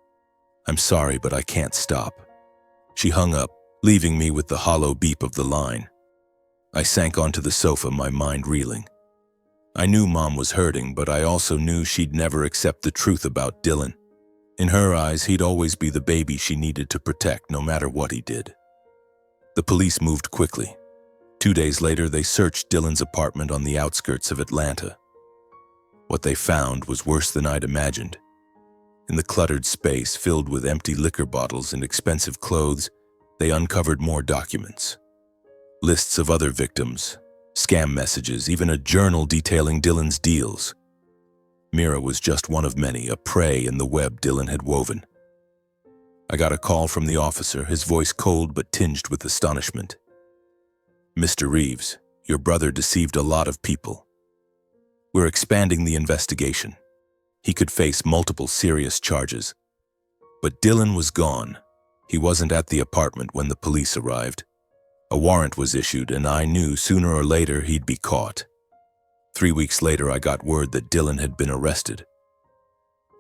Speaker 1: I'm sorry, but I can't stop." She hung up, leaving me with the hollow beep of the line. I sank onto the sofa, my mind reeling. I knew Mom was hurting, but I also knew she'd never accept the truth about Dylan. In her eyes, he'd always be the baby she needed to protect, no matter what he did. The police moved quickly. 2 days later, they searched Dylan's apartment on the outskirts of Atlanta. What they found was worse than I'd imagined. In the cluttered space filled with empty liquor bottles and expensive clothes, they uncovered more documents. Lists of other victims, scam messages, even a journal detailing Dylan's deals. Mira was just one of many, a prey in the web Dylan had woven. I got a call from the officer, his voice cold but tinged with astonishment. "Mr. Reeves, your brother deceived a lot of people. We're expanding the investigation. He could face multiple serious charges. But Dylan was gone. He wasn't at the apartment when the police arrived. A warrant was issued, and I knew sooner or later he'd be caught. 3 weeks later, I got word that Dylan had been arrested.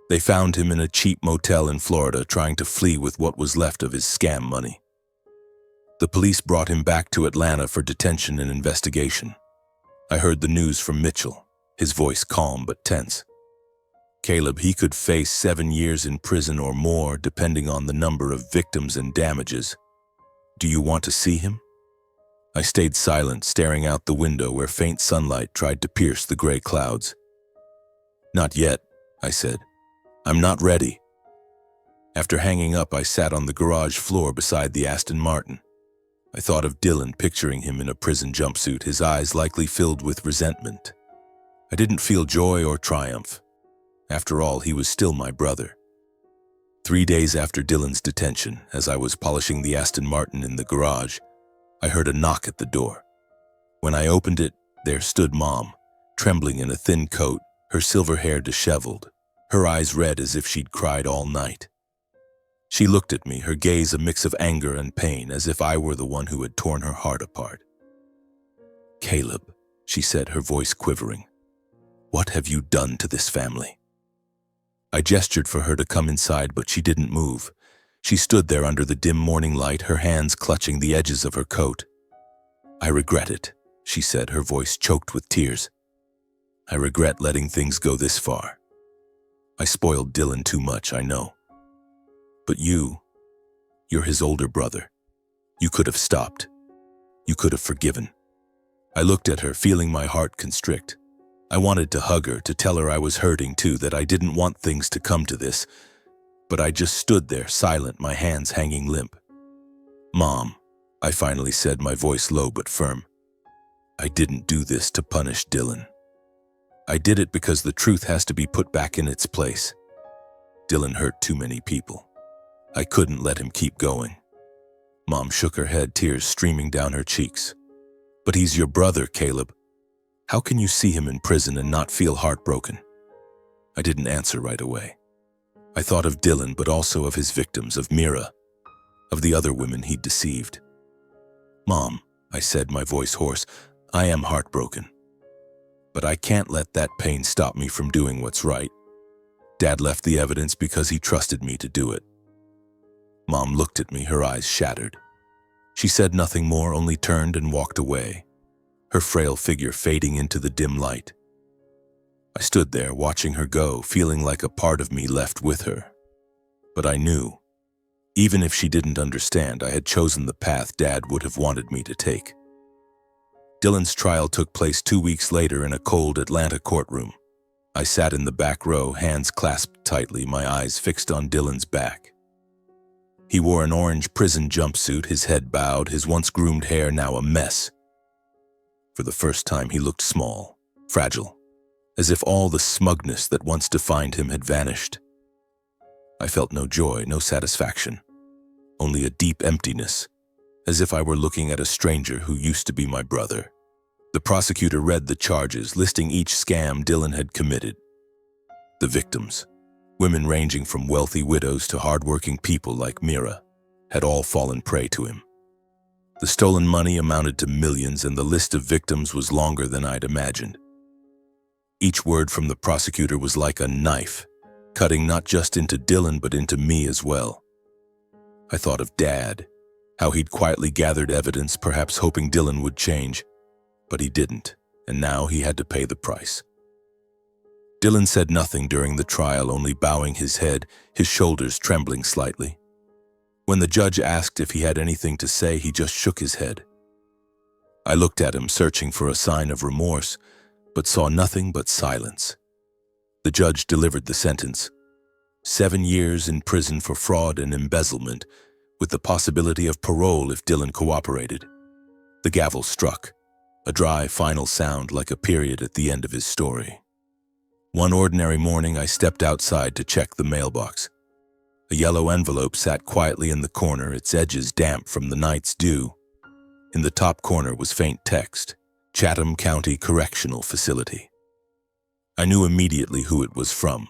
Speaker 1: They found him in a cheap motel in Florida, trying to flee with what was left of his scam money. The police brought him back to Atlanta for detention and investigation. I heard the news from Mitchell, his voice calm but tense. "Caleb, he could face 7 years in prison or more, depending on the number of victims and damages. Do you want to see him?" I stayed silent, staring out the window where faint sunlight tried to pierce the gray clouds. "Not yet," I said. "I'm not ready." After hanging up, I sat on the garage floor beside the Aston Martin. I thought of Dylan, picturing him in a prison jumpsuit, his eyes likely filled with resentment. I didn't feel joy or triumph. After all, he was still my brother. 3 days after Dylan's detention, as I was polishing the Aston Martin in the garage, I heard a knock at the door. When I opened it, there stood Mom, trembling in a thin coat, her silver hair disheveled, her eyes red as if she'd cried all night. She looked at me, her gaze a mix of anger and pain, as if I were the one who had torn her heart apart. "Caleb," she said, her voice quivering, "what have you done to this family?" I gestured for her to come inside, but she didn't move. She stood there under the dim morning light, her hands clutching the edges of her coat. "I regret it," she said, her voice choked with tears. "I regret letting things go this far. I spoiled Dylan too much, I know. But you're his older brother. You could have stopped. You could have forgiven." I looked at her, feeling my heart constrict. I wanted to hug her, to tell her I was hurting too, that I didn't want things to come to this. But I just stood there, silent, my hands hanging limp. "Mom," I finally said, my voice low but firm. "I didn't do this to punish Dylan. I did it because the truth has to be put back in its place. Dylan hurt too many people. I couldn't let him keep going." Mom shook her head, tears streaming down her cheeks. "But he's your brother, Caleb. How can you see him in prison and not feel heartbroken?" I didn't answer right away. I thought of Dylan, but also of his victims, of Mira, of the other women he'd deceived. "Mom," I said, my voice hoarse, "I am heartbroken. But I can't let that pain stop me from doing what's right. Dad left the evidence because he trusted me to do it." Mom looked at me, her eyes shattered. She said nothing more, only turned and walked away, her frail figure fading into the dim light. I stood there watching her go, feeling like a part of me left with her. But I knew, even if she didn't understand, I had chosen the path Dad would have wanted me to take. Dylan's trial took place 2 weeks later in a cold Atlanta courtroom. I sat in the back row, hands clasped tightly, my eyes fixed on Dylan's back. He wore an orange prison jumpsuit, his head bowed, his once groomed hair now a mess. For the first time, he looked small, fragile, as if all the smugness that once defined him had vanished. I felt no joy, no satisfaction, only a deep emptiness, as if I were looking at a stranger who used to be my brother. The prosecutor read the charges, listing each scam Dylan had committed. The victims, women ranging from wealthy widows to hardworking people like Mira, had all fallen prey to him. The stolen money amounted to millions, and the list of victims was longer than I'd imagined. Each word from the prosecutor was like a knife, cutting not just into Dylan but into me as well. I thought of Dad, how he'd quietly gathered evidence, perhaps hoping Dylan would change, but he didn't, and now he had to pay the price. Dylan said nothing during the trial, only bowing his head, his shoulders trembling slightly. When the judge asked if he had anything to say, he just shook his head. I looked at him, searching for a sign of remorse, but saw nothing but silence. The judge delivered the sentence: 7 years in prison for fraud and embezzlement, with the possibility of parole if Dylan cooperated. The gavel struck, a dry final sound like a period at the end of his story. One ordinary morning, I stepped outside to check the mailbox. A yellow envelope sat quietly in the corner, its edges damp from the night's dew. In the top corner was faint text: Chatham County Correctional Facility. I knew immediately who it was from.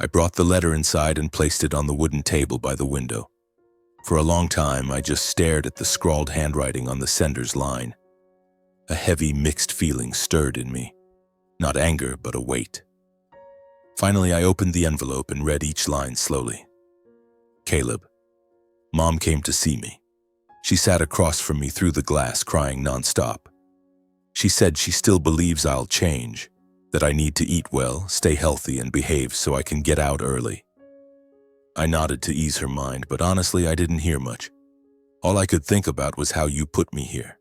Speaker 1: I brought the letter inside and placed it on the wooden table by the window. For a long time, I just stared at the scrawled handwriting on the sender's line. A heavy, mixed feeling stirred in me. Not anger, but a weight. Finally, I opened the envelope and read each line slowly. Caleb. Mom came to see me. She sat across from me through the glass, crying nonstop. She said she still believes I'll change, that I need to eat well, stay healthy, and behave so I can get out early. I nodded to ease her mind, but honestly, I didn't hear much. All I could think about was how you put me here.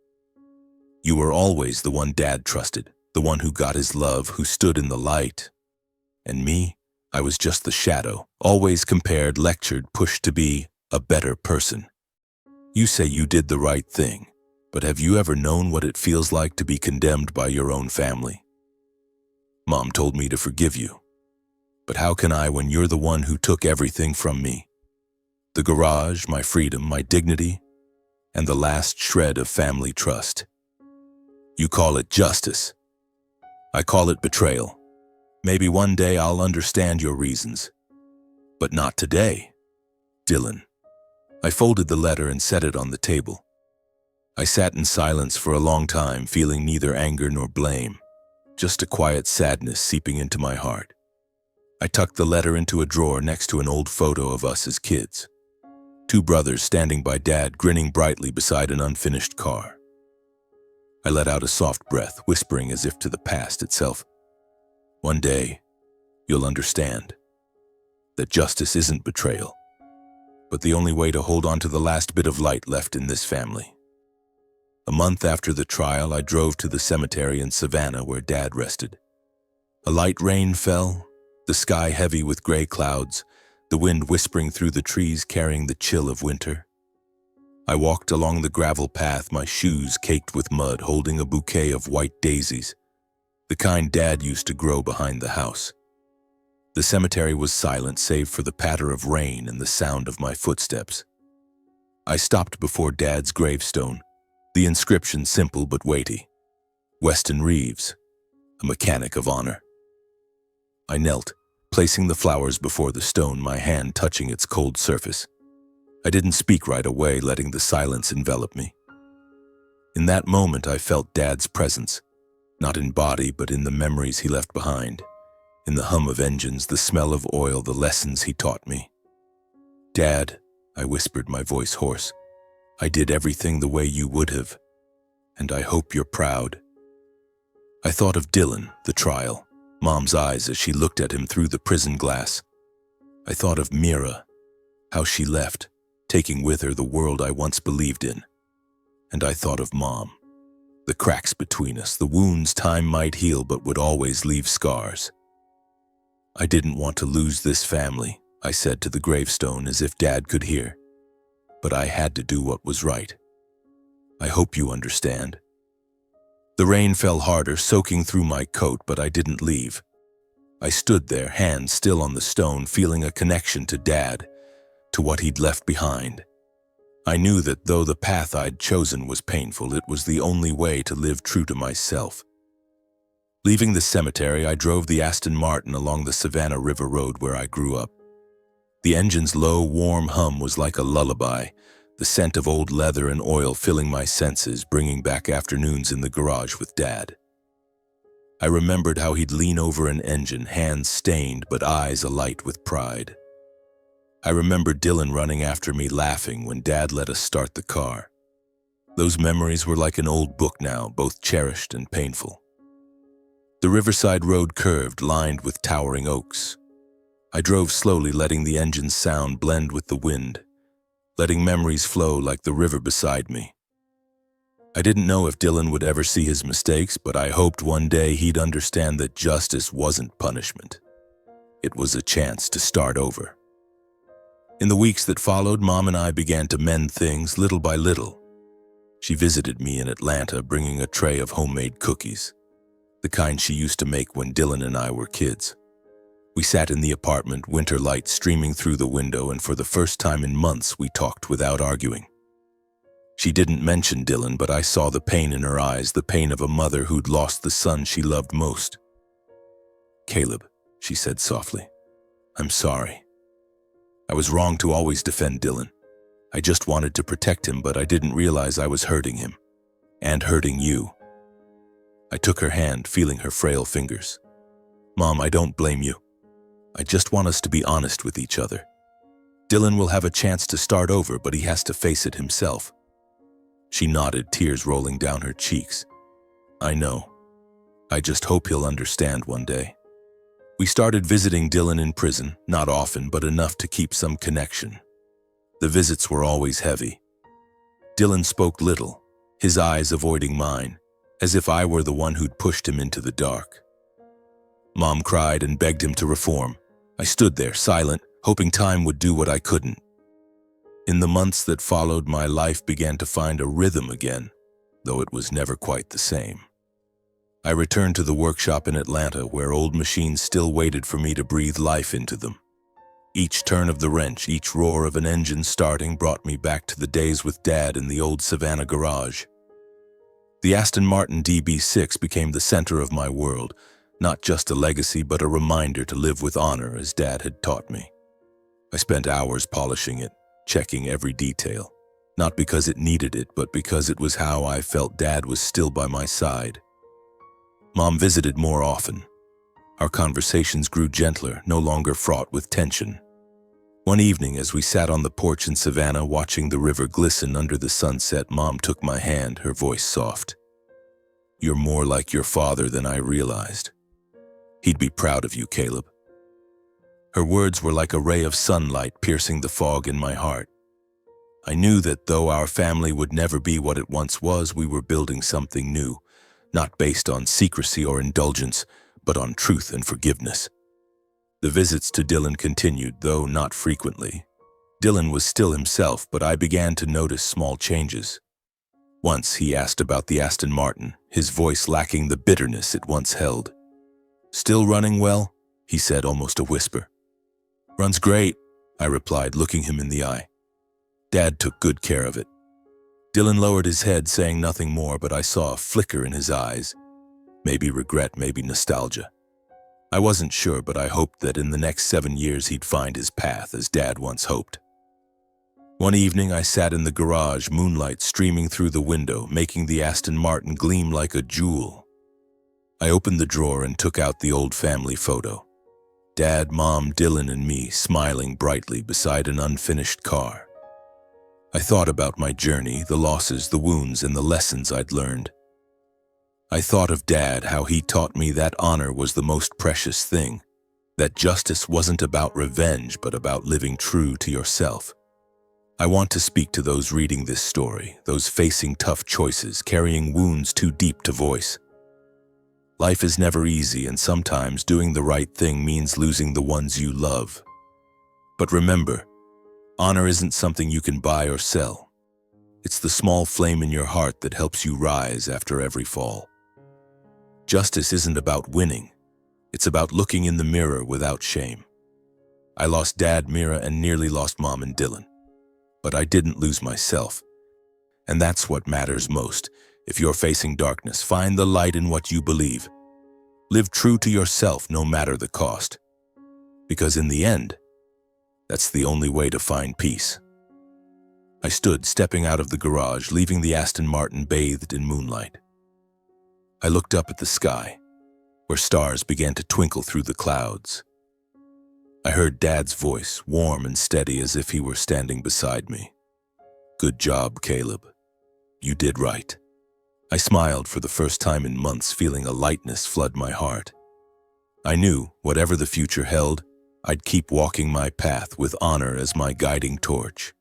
Speaker 1: You were always the one Dad trusted, the one who got his love, who stood in the light. And me, I was just the shadow, always compared, lectured, pushed to be a better person. You say you did the right thing, but have you ever known what it feels like to be condemned by your own family? Mom told me to forgive you. But how can I when you're the one who took everything from me? The garage, my freedom, my dignity, and the last shred of family trust. You call it justice. I call it betrayal. Maybe one day I'll understand your reasons. But not today, Dylan. I folded the letter and set it on the table. I sat in silence for a long time, feeling neither anger nor blame, just a quiet sadness seeping into my heart. I tucked the letter into a drawer next to an old photo of us as kids. 2 brothers standing by Dad, grinning brightly beside an unfinished car. I let out a soft breath, whispering as if to the past itself, one day, you'll understand that justice isn't betrayal, but the only way to hold on to the last bit of light left in this family. A month after the trial, I drove to the cemetery in Savannah where Dad rested. A light rain fell, the sky heavy with gray clouds, the wind whispering through the trees carrying the chill of winter. I walked along the gravel path, my shoes caked with mud, holding a bouquet of white daisies, the kind Dad used to grow behind the house. The cemetery was silent save for the patter of rain and the sound of my footsteps. I stopped before Dad's gravestone, the inscription simple but weighty: Weston Reeves, a mechanic of honor. I knelt, placing the flowers before the stone, my hand touching its cold surface. I didn't speak right away, letting the silence envelop me. In that moment, I felt Dad's presence, not in body, but in the memories he left behind, in the hum of engines, the smell of oil, the lessons he taught me. Dad, I whispered, my voice hoarse, I did everything the way you would have, and I hope you're proud. I thought of Dylan, the trial, Mom's eyes as she looked at him through the prison glass. I thought of Mira, how she left, taking with her the world I once believed in. And I thought of Mom, the cracks between us, the wounds time might heal but would always leave scars. I didn't want to lose this family, I said to the gravestone as if Dad could hear. But I had to do what was right. I hope you understand. The rain fell harder, soaking through my coat, but I didn't leave. I stood there, hands still on the stone, feeling a connection to Dad, to what he'd left behind. I knew that though the path I'd chosen was painful, it was the only way to live true to myself. Leaving the cemetery, I drove the Aston Martin along the Savannah River Road where I grew up. The engine's low, warm hum was like a lullaby, the scent of old leather and oil filling my senses, bringing back afternoons in the garage with Dad. I remembered how he'd lean over an engine, hands stained but eyes alight with pride. I remembered Dylan running after me laughing when Dad let us start the car. Those memories were like an old book now, both cherished and painful. The riverside road curved, lined with towering oaks. I drove slowly, letting the engine's sound blend with the wind, letting memories flow like the river beside me. I didn't know if Dylan would ever see his mistakes, but I hoped one day he'd understand that justice wasn't punishment. It was a chance to start over. In the weeks that followed, Mom and I began to mend things little by little. She visited me in Atlanta, bringing a tray of homemade cookies, the kind she used to make when Dylan and I were kids. We sat in the apartment, winter light streaming through the window, and for the first time in months, we talked without arguing. She didn't mention Dylan, but I saw the pain in her eyes, the pain of a mother who'd lost the son she loved most. "Caleb," she said softly, "I'm sorry. I was wrong to always defend Dylan. I just wanted to protect him, but I didn't realize I was hurting him. And hurting you." I took her hand, feeling her frail fingers. "Mom, I don't blame you. I just want us to be honest with each other. Dylan will have a chance to start over, but he has to face it himself." She nodded, tears rolling down her cheeks. "I know. I just hope he'll understand one day." We started visiting Dylan in prison, not often, but enough to keep some connection. The visits were always heavy. Dylan spoke little, his eyes avoiding mine, as if I were the one who'd pushed him into the dark. Mom cried and begged him to reform. I stood there, silent, hoping time would do what I couldn't. In the months that followed, my life began to find a rhythm again, though it was never quite the same. I returned to the workshop in Atlanta, where old machines still waited for me to breathe life into them. Each turn of the wrench, each roar of an engine starting brought me back to the days with Dad in the old Savannah garage. The Aston Martin DB6 became the center of my world, not just a legacy but a reminder to live with honor as Dad had taught me. I spent hours polishing it, checking every detail, not because it needed it, but because it was how I felt Dad was still by my side. Mom visited more often. Our conversations grew gentler, no longer fraught with tension. One evening, as we sat on the porch in Savannah watching the river glisten under the sunset, Mom took my hand, her voice soft. "You're more like your father than I realized. He'd be proud of you, Caleb." Her words were like a ray of sunlight piercing the fog in my heart. I knew that though our family would never be what it once was, we were building something new, not based on secrecy or indulgence, but on truth and forgiveness. The visits to Dylan continued, though not frequently. Dylan was still himself, but I began to notice small changes. Once he asked about the Aston Martin, his voice lacking the bitterness it once held. "Still running well?" he said, almost a whisper. "Runs great," I replied, looking him in the eye. "Dad took good care of it." Dylan lowered his head, saying nothing more, but I saw a flicker in his eyes. Maybe regret, maybe nostalgia. I wasn't sure, but I hoped that in the next 7 years he'd find his path, as Dad once hoped. One evening I sat in the garage, moonlight streaming through the window, making the Aston Martin gleam like a jewel. I opened the drawer and took out the old family photo. Dad, Mom, Dylan, and me smiling brightly beside an unfinished car. I thought about my journey, the losses, the wounds, and the lessons I'd learned. I thought of Dad, how he taught me that honor was the most precious thing, that justice wasn't about revenge, but about living true to yourself. I want to speak to those reading this story, those facing tough choices, carrying wounds too deep to voice. Life is never easy, and sometimes doing the right thing means losing the ones you love. But remember, honor isn't something you can buy or sell. It's the small flame in your heart that helps you rise after every fall. Justice isn't about winning. It's about looking in the mirror without shame. I lost Dad, Mira, and nearly lost Mom and Dylan. But I didn't lose myself. And that's what matters most. If you're facing darkness, find the light in what you believe. Live true to yourself no matter the cost. Because in the end, that's the only way to find peace. I stood stepping out of the garage, leaving the Aston Martin bathed in moonlight. I looked up at the sky, where stars began to twinkle through the clouds. I heard Dad's voice, warm and steady as if he were standing beside me. "Good job, Caleb. You did right." I smiled for the first time in months, feeling a lightness flood my heart. I knew, whatever the future held, I'd keep walking my path with honor as my guiding torch.